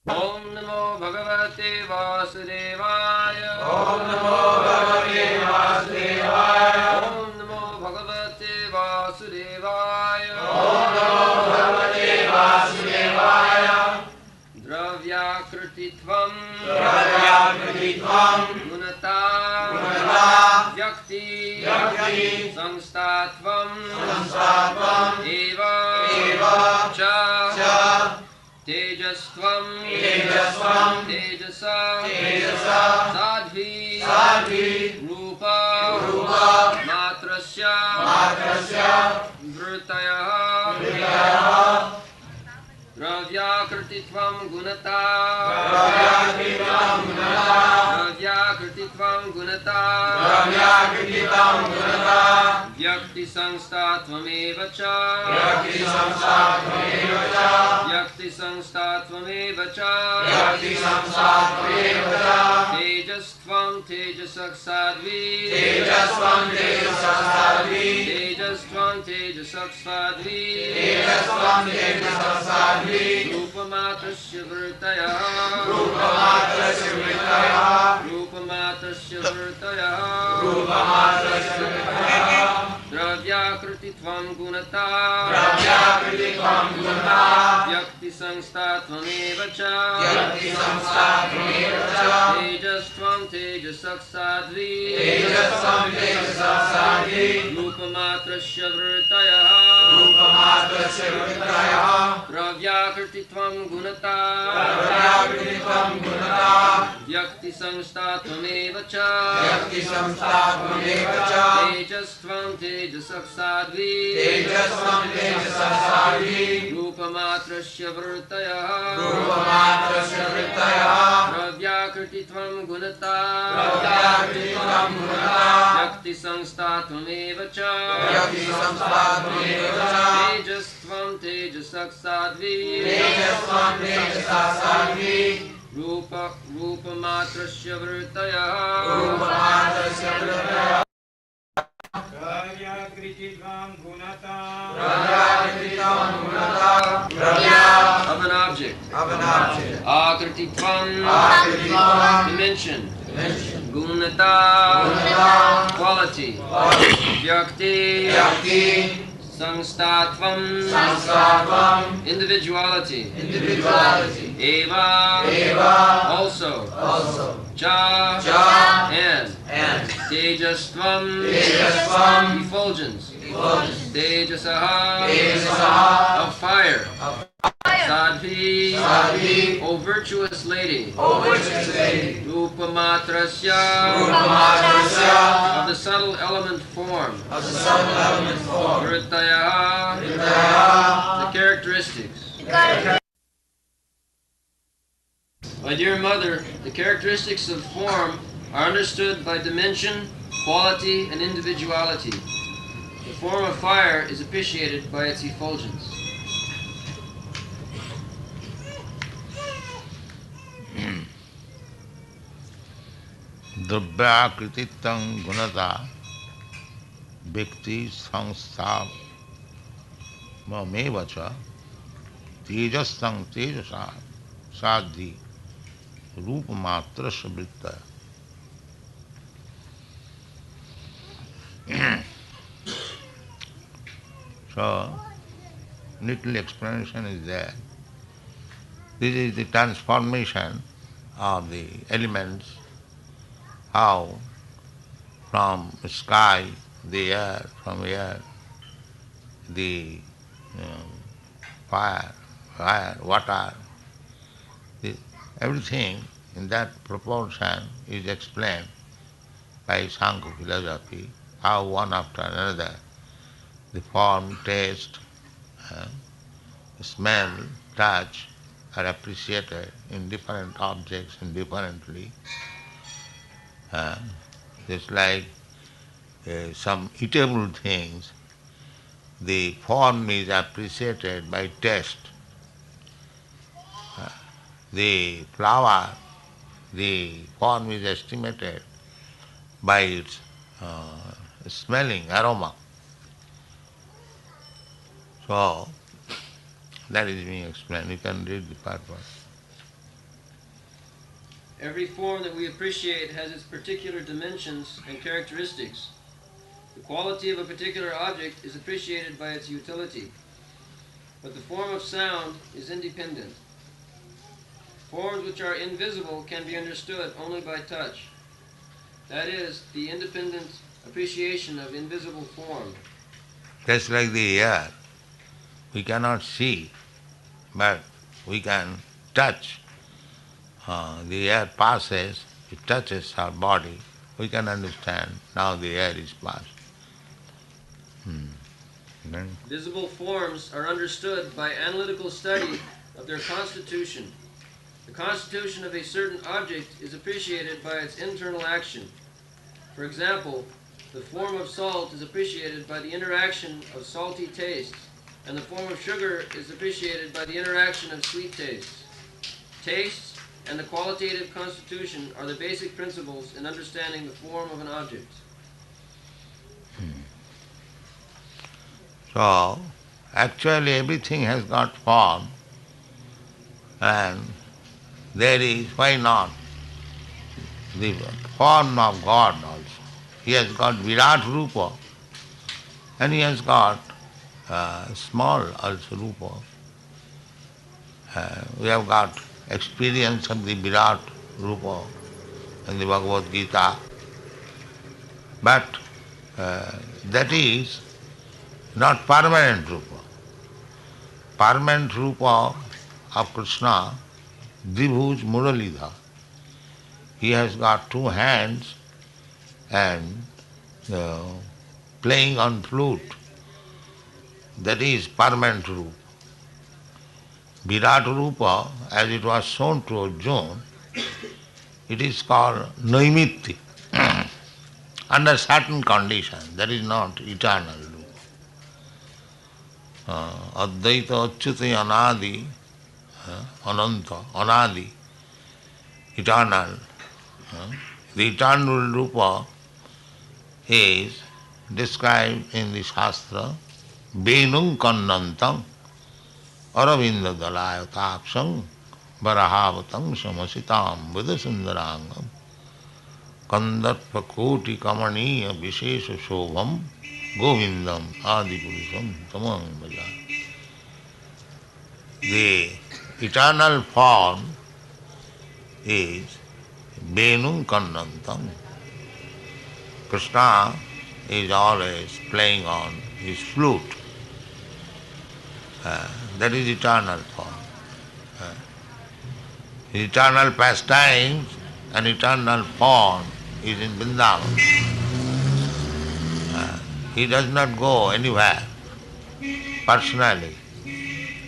Om Namo Bhagavate Vasudevaya. Om Namo Bhagavate Vasudevaya. Om Namo Bhagavate Vasudevaya. Om Namo Bhagavate Vasudevaya. Dravyakrtitvam. Dravyakrtitvam. Gunata. Gunata. Yakti. Yakti. Samstatvam. Samstatvam. Eva. Eva. Cha. Cha. Tejastvam. Tejasvam. Tejasa. Tejasa. Sadhi. Sadhi. Rupa. Rupa. Matrasya. Matrasya. Vritayah. Vritayah. Dravyakrtitvam gunata. Dravyakrtitvam gunata. Dravyakrtitvam gunata. Dravyakrtitvam gunata. Vyakti samstattvameva cha. Yakti samstattvameva cha. Vyakti samstattvameva cha. Yakti samstattvameva cha. Tejastvam tejasak sadvi. Tejasvam tejasak sadvi. Tejastvam tejasak sadvi. Tejasvam tejasak sadvi. Rupamatrasya vritayah. Rupamatrasya vritayah. Rupamatrasya vritayah. Rupamatrasya vritayah. Dravyakrtitvam gunata. Dravyakrtitvam gunata. Vyakti samstattvameva cha. Yakti samstattvameva cha. Tejastvam tejasak sadvi. Tejasvam tejasak sadvi. Rupamatrasya vritayah. Rupamatrasya vritayah. Dravyakrtitvam gunata. Dravyakrtitvam gunata. Vyakti samstattvameva cha. Yakti samstattvameva cha. Tejastvam tejasak sadvi. Tejasvam tejasak sadvi. Rupamatrasya vritayah. Rupamatrasya vritayah. Dravyakrtitvam gunata. Dravyakrtitvam gunata. Yakti samstattvameva cha. Yakti samstattvameva cha. Tejastvam tejasak sadvi. Tejasvam tejasak sadvi. Rupamatrasya vritayah. Rupamatrasya vritayah. Dravyakrtitvam gunata. Dravyakrtitvam gunata. Of an object. Of an object. Akrtitvam. Akrtitvam. Dimension. Dimension. Gunata. Gunata. Quality. Vyakti. Yakti. Samstatvam. Samstatvam. Individuality. Individuality. Eva. Eva. Also. Also. Cha. Cha. And. Tejastvam. Tejasvam. Effulgence. Effulgence. Tejasaha. Tejasaha. Of fire. Of Sadhi. Sadhi. O virtuous lady. O virtuous lady. Rupamatrasya. Rupamatrasya. Of the subtle element form. Of the subtle element form. Vritayah. Vritayah. The characteristics. My dear mother, the characteristics of form are understood by dimension, quality, and individuality. The form of fire is appreciated by its effulgence. Dravyakrtitvam gunata Bhakti samstha mameva cha Tejastam tejasa sadhi Rupamatrasya vritaya. So, little explanation is there. This is the transformation of the elements, how from sky, the air, from air, the fire, water, everything in that proportion is explained by Sankhya philosophy, how one after another the form, taste, smell, touch are appreciated in different objects indifferently. Just like some eatable things, the form is appreciated by taste. The flower, the form is estimated by its smelling, aroma. So, that is being explained. You can read the purpose. Every form that we appreciate has its particular dimensions and characteristics. The quality of a particular object is appreciated by its utility, but the form of sound is independent. Forms which are invisible can be understood only by touch. That is, the independent appreciation of invisible form. Just like the air, we cannot see, but we can touch. The air passes, it touches our body, we can understand now the air is passed. Then Visible forms are understood by analytical study of their constitution. The constitution of a certain object is appreciated by its internal action. For example, the form of salt is appreciated by the interaction of salty tastes, and the form of sugar is appreciated by the interaction of sweet tastes. Tastes and the qualitative constitution are the basic principles in understanding the form of an object. so actually everything has got form, and there is, why not, the form of God also. He has got Virat Rupa and he has got small also Rupa. We have got experience of the Virat Rupa in the Bhagavad Gita, but that is not permanent Rupa. Permanent Rupa of Krishna, Dvibhuj Muralidhar. He has got two hands and playing on flute. That is permanent Rupa. Virat Rupa, as it was shown to Arjuna, it is called Naimitya, under certain conditions. That is not eternal Rupa. Advaita Achyuta Anadi, Ananta, Anadi, eternal. The eternal Rupa is described in the Shastra, Venung Kannantam, Aravinda Dalayataksam, Varahavatang Samasitam, Buddhasundarangam, Kandarpa Koti Kamaniya Vishesha Shobham, Govindam Adipurusham Tamang Bhaja. The eternal form is Venum Kannantam. Krishna is always playing on his flute. That is eternal form. Eternal pastimes and eternal form is in Vrindavan. He does not go anywhere personally,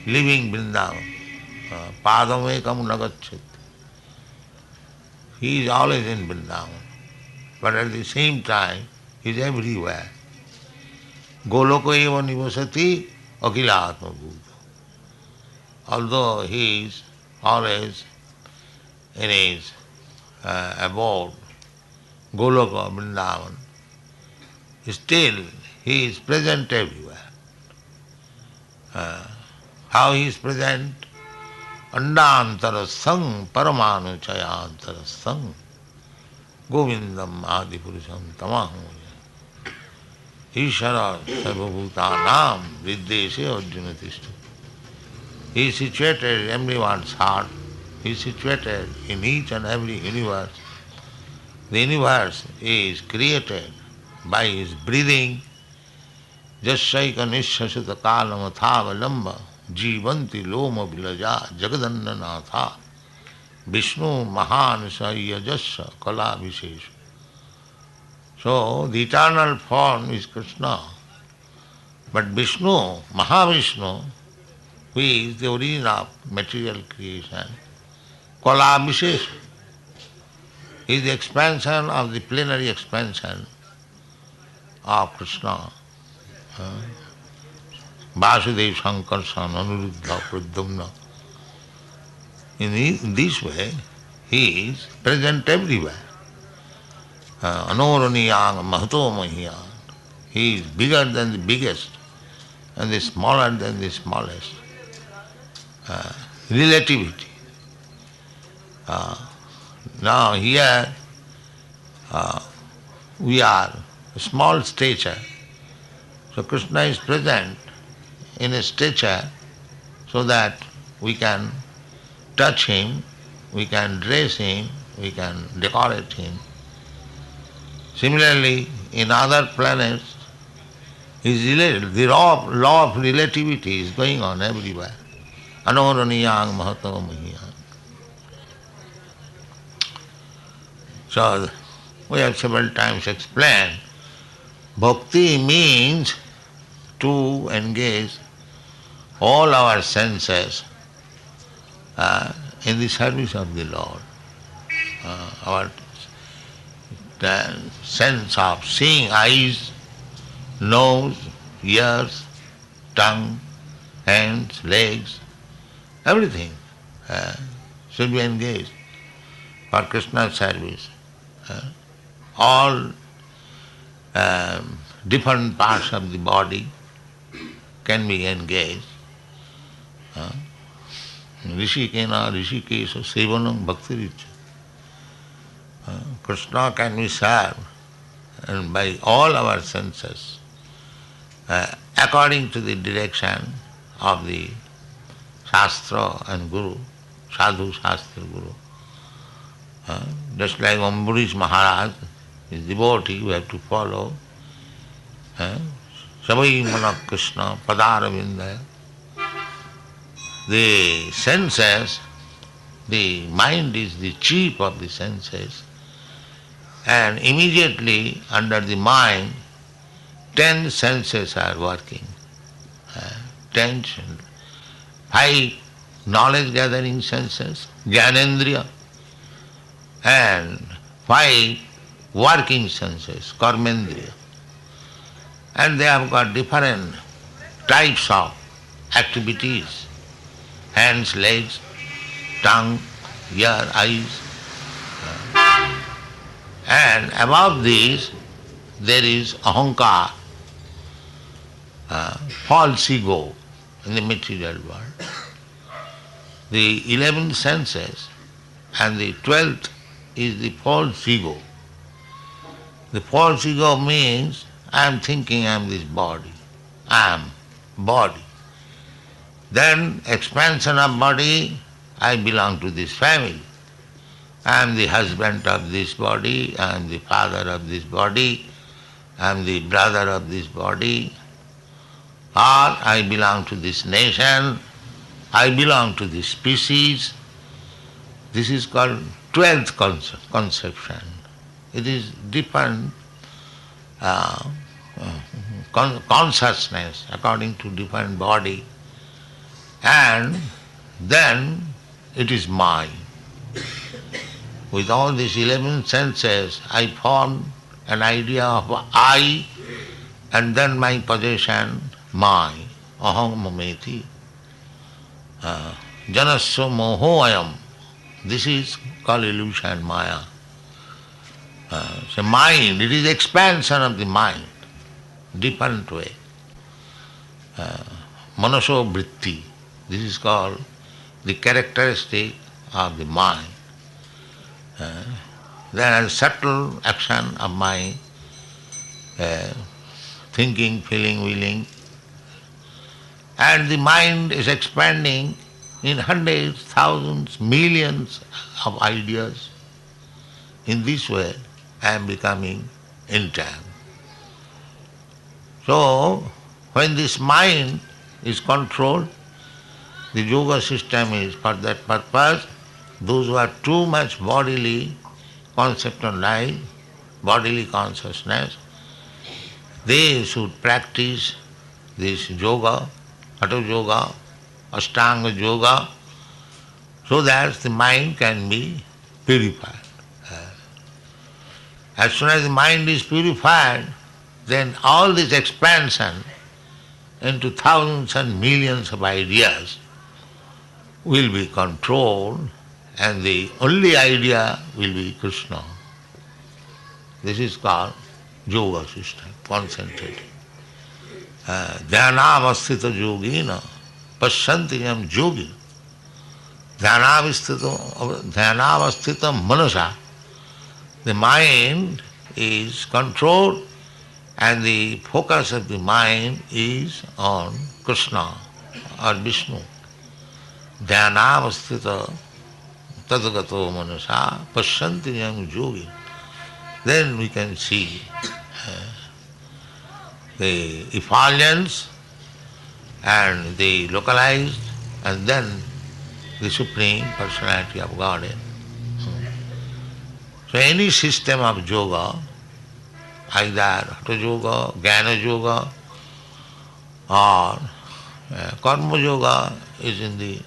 leaving Vrindavan. Padamekam nagacchati. He is always in Vrindavan, but at the same time he is everywhere. Goloko eva nivasati akhilatma bhuta. Although he is always in his abode, Goloka, Vrindavan, still he is present everywhere. How he is present? Andantara sang paramanu chayantara sang govindam adipurusham tamaham Ishara sarvabhutanam viddeshe arjuna tishta. He is situated in everyone's heart. He is situated in each and every universe. The universe is created by his breathing. Jasyaika nishasata kalamathavalamba jivanti loma vilaja jagadannanatha Vishnu mahanasaya jasya kala vishesha. So the eternal form is Krishna. But Vishnu, Mahavishnu, who is the origin of material creation, Kala Vishesha, is the expansion of the plenary expansion of Krishna. Vasudev Sankarsana Anuruddha Pradyumna. In this way, he is present everywhere. Anoraniyang Mahato Mahiyan. He is bigger than the biggest and the smaller than the smallest. Relativity. Now here we are a small stature. So Krishna is present in a stature so that we can touch him, we can dress him, we can decorate him. Similarly, in other planets, is related. The law of relativity is going on everywhere. Anoraniyang mahato mahiyang. So we have several times explained, bhakti means to engage all our senses in the service of the Lord. Our sense of seeing, eyes, nose, ears, tongue, hands, legs, everything should be engaged for Krishna's service. All different parts of the body can be engaged. Rishikena Rishikesha Sevanam Bhaktirich. Krishna can be served and by all our senses according to the direction of the Shastra and Guru, Sadhu Shastra Guru. Just like Ambarish Maharaj, his devotee, we have to follow. Savai Mana Krishna Padaravinda. The senses, the mind is the chief of the senses, and immediately under the mind, 10 senses are working. 5 knowledge gathering senses, Jnanendriya, and 5 working senses, Karmendriya. And they have got different types of activities, hands, legs, tongue, ear, eyes. And above these there is ahankar, false ego in the material world. The 11 senses and the 12th is the false ego. The false ego means I am thinking I am this body. I am body. Then expansion of body, I belong to this family. I am the husband of this body, I am the father of this body, I am the brother of this body, or I belong to this nation, I belong to this species. This is called 12th conception. It is different consciousness according to different body, and then it is mine. With all these 11 senses, I form an idea of I, and then my possession, mine, aham mameti. Janasya moho ayam. This is called illusion, maya. So mind, it is expansion of the mind, different way. Manaso vritti, this is called the characteristic of the mind. There is subtle action of mind, thinking, feeling, willing, and the mind is expanding in hundreds, thousands, millions of ideas. In this way, I am becoming entire. So, when this mind is controlled, the yoga system is for that purpose. Those who are too much bodily conceptualized, bodily consciousness, they should practice this yoga, Hatha yoga, Ashtanga yoga, so that the mind can be purified. As soon as the mind is purified, then all this expansion into thousands and millions of ideas will be controlled, and the only idea will be Krishna. This is called yoga system, concentrated. Dhyanavasthita yogina pasyanti yam yogi Dhyanavasthita manasa. The mind is controlled and the focus of the mind is on Krishna or Vishnu. Dhyanavasthita tadagato manasa pasyanti yang yogi. Then we can see the effulgence and the localized and then the Supreme Personality of Godhead. So any system of yoga, either Hatha Yoga, Jnana Yoga or Karma Yoga is in the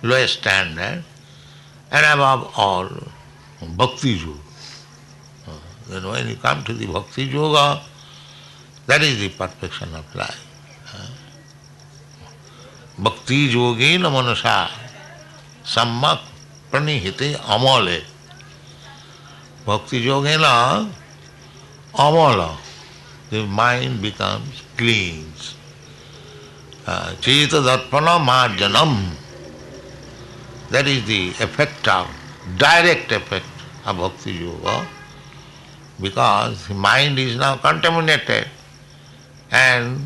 lowest standard, and above all Bhakti Yoga. Then when you come to the Bhakti Yoga, that is the perfection of life. Bhakti Yogena Manasa Sammak Pranihite Amale. Bhakti Yogena Amala. The mind becomes clean. Cheta Darpana Marjanam. That is the effect of, direct effect of Bhakti Yoga, because the mind is now contaminated and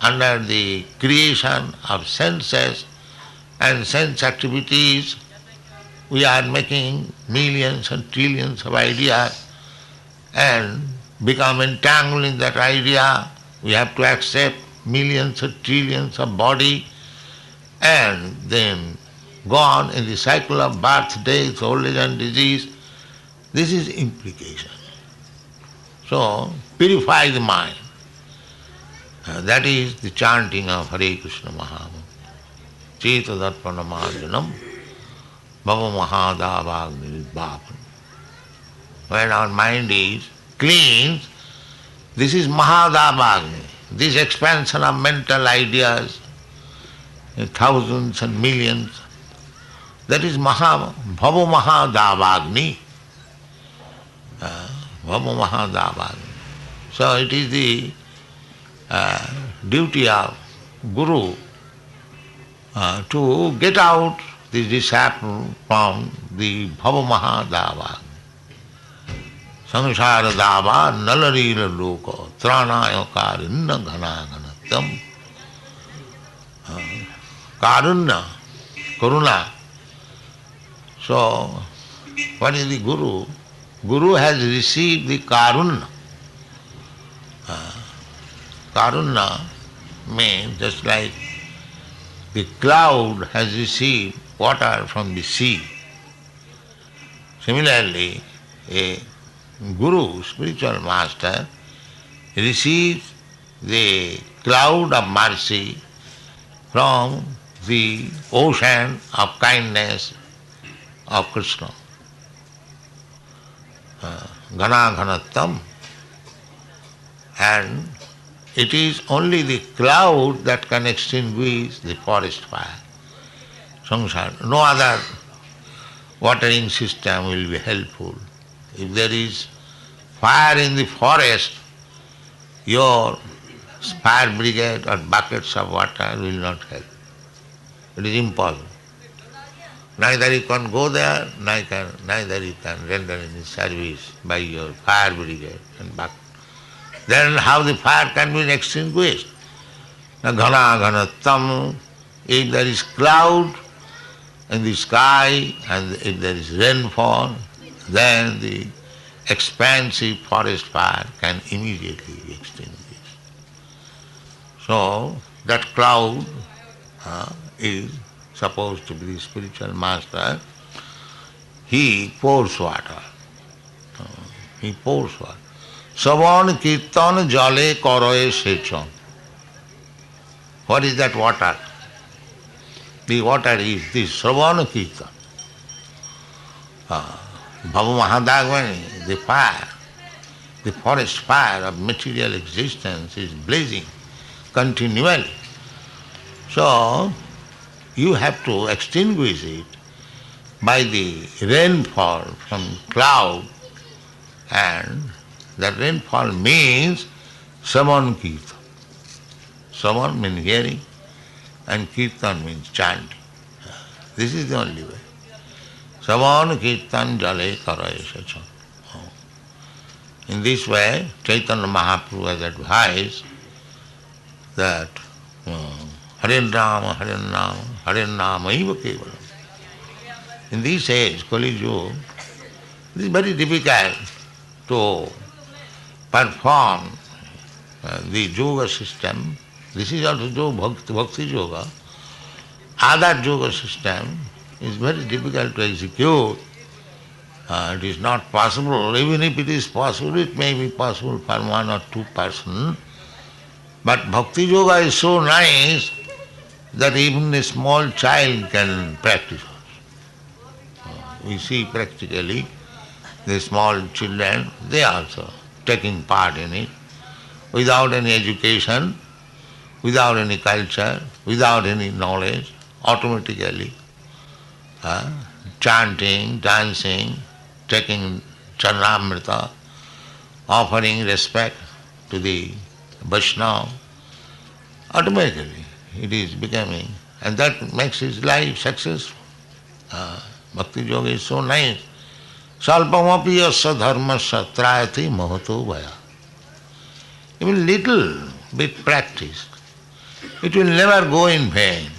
under the creation of senses and sense activities, we are making millions and trillions of ideas and become entangled in that idea. We have to accept millions and trillions of body and then go on in the cycle of birth, death, old age and disease. This is implication. So, purify the mind. That is the chanting of Hare Krishna Mahamantra. Cheta Darpana Marjanam Bhava Mahadavagni Bhavan. When our mind is clean, this is Mahadavagni. This expansion of mental ideas, thousands and millions, that is Bhava Mahadavagni. Bhava Mahadavagni. So it is the duty of Guru to get out the disciple from the Bhava Mahadava. Samsara Dava Nalarira Loka Tranaya Karinna Ghana Ghanatam. Karunna, Karuna. So, what is the Guru? Guru has received the Karuna. Karuna means just like the cloud has received water from the sea. Similarly, a Guru, spiritual master, receives the cloud of mercy from the ocean of kindness of Krishna. Ghana Ghanatam. And it is only the cloud that can extinguish the forest fire. Samsara. No other watering system will be helpful. If there is fire in the forest, your fire brigade or buckets of water will not help. It is impossible. Neither you can go there, neither you can render any service by your fire brigade and bucket. Then how the fire can be extinguished? Now, ghana ghanatam, if there is cloud in the sky and if there is rainfall, then the expansive forest fire can immediately be extinguished. So, that cloud is supposed to be the spiritual master. He pours water. He pours water. Savan kirtan jale koroe sechon. What is that water? The water is this Savan kirtan. Bhava Mahadagvani, the fire, the forest fire of material existence is blazing continually. So, you have to extinguish it by the rainfall from cloud, and that rainfall means Savan Kirtan. Savan means hearing and Kirtan means chanting. This is the only way. Savan kirtan jale karayasa. In this way, Chaitanya Mahaprabhu has advised that Hare Rama, Hare Rama eva kevalam. In this age, Kali Yuga, it is very difficult to perform the yoga system. This is also bhakti yoga. Other yoga system is very difficult to execute. It is not possible. Even if it is possible, it may be possible for one or two persons. But bhakti yoga is so nice that even a small child can practice. We see practically the small children, they are also taking part in it without any education, without any culture, without any knowledge, automatically chanting, dancing, taking Charanamrita, offering respect to the Vaishnava, automatically it is becoming, and that makes his life successful. Bhakti yoga is so nice. Salpamapi yasya dharmasya trayati mahato vaya. Even little bit practice, it will never go in vain.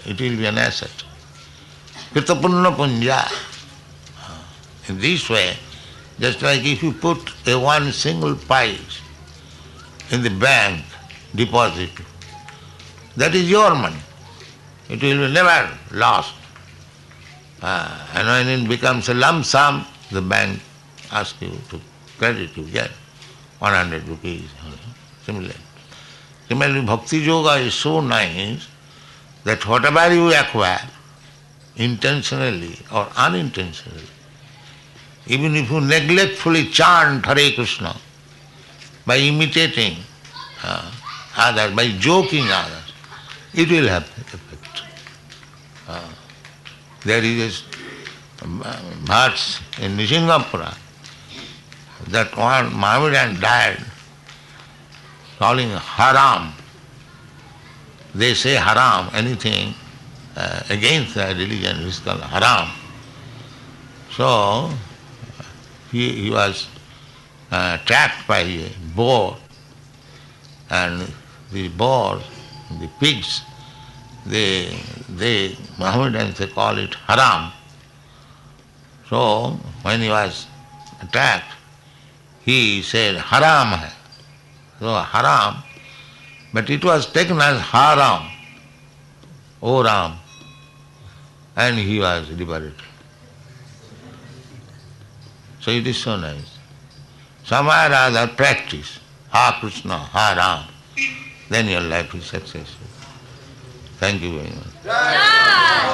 It will be an asset. Kritapunna punja. In this way, just like if you put a one single pice in the bank deposit, that is your money. It will be never lost. And when it becomes a lump sum, the bank asks you to credit you, get 100 rupees. Similarly, bhakti yoga is so nice that whatever you acquire, intentionally or unintentionally, even if you neglectfully chant Hare Krishna, by imitating others, by joking others, it will have effect. There is a verse in Nisingapura that one Mohammedan died calling haram. They say haram, anything against the religion is called haram. So he was trapped by a boar, and the boars, the pigs, they Mohammedans, they call it haram. So when he was attacked, he said haram hai. So haram, but it was taken as haram, O Ram, and he was liberated. So it is so nice. Somewhere or other practice, Ha Krishna, Ha Ram, then your life is successful. Thank you very much.